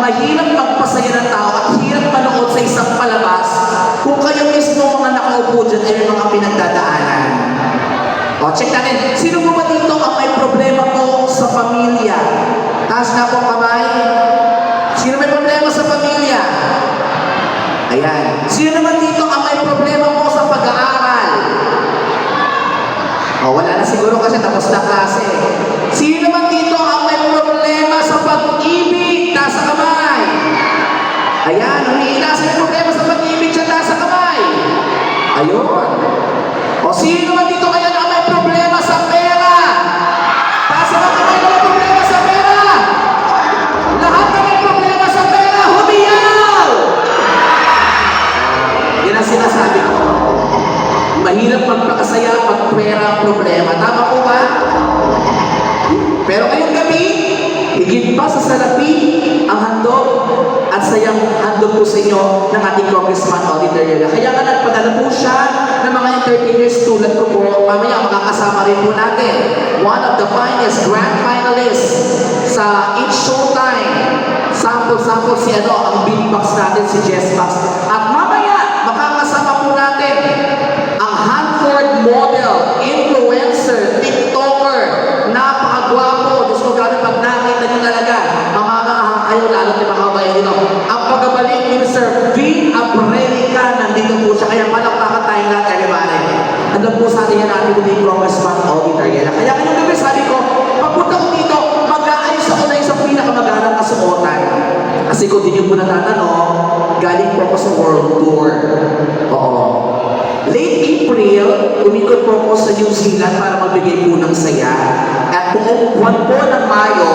mahirap magpasaya ng tao at hirap manood sa isang palabas kung kayo mismo mga nakaupo dyan ay may mga pinagdadaanan. O, check natin. Sino po ba dito ang may problema po sa pamilya? Taas na po kamay. Sino may problema sa pamilya? Ayan. Sino naman dito ang may problema po sa pag-aaral? O, wala na siguro kasi tapos na klase. Sino naman dito ang may problema sa pag-ibig? Nasa kamay. Ayan, umiina sa problema sa pag-ibig siya, nasa kamay. Ayun. O, sino naman dito kaya na may problema sa pera? Nasa kamay na may problema sa pera. Lahat na may problema sa pera, humiyaw! Yan ang sinasabi ko. Mahirap magpakasaya pag pera ang problema. Tama po ba? Pero ngayong gabi, higit pa sa salapi ang handog at sayang handog po sa inyo ng ating Congressman Auditor Yela. Kaya nga nagpadala po siya ng mga entertainers tulad ko po. Mamaya makakasama rin po natin one of the finest grand finalists sa It's Showtime. Sample si ang beatbox natin, si Jess Max. At mamaya, makakasama po natin ang Hanford model, influencer, TikToker, napakagwapo. Diyos ko, grabe pag nakita niyo talaga, mamamahang kayo, lalo ni mga kabayan dito. Ang pagbabalik ni Mr. Vin Abrelica, nandito po siya. Kaya palakpakan tayo lahat, everybody. Andun po sa atin yan natin kung yung Congressman Auditor Yela. Kaya ngayong gabi, sabi ko, pagpunta ko dito, mag-aayos ako na isang pinakamagarang kasuotan. Kasi kung di niyo po natatanong, galing po ako sa World Tour. Oo. Late April, umikot po ako sa New Zealand para magbigay po ng saya. At buong buwan po ng Mayo,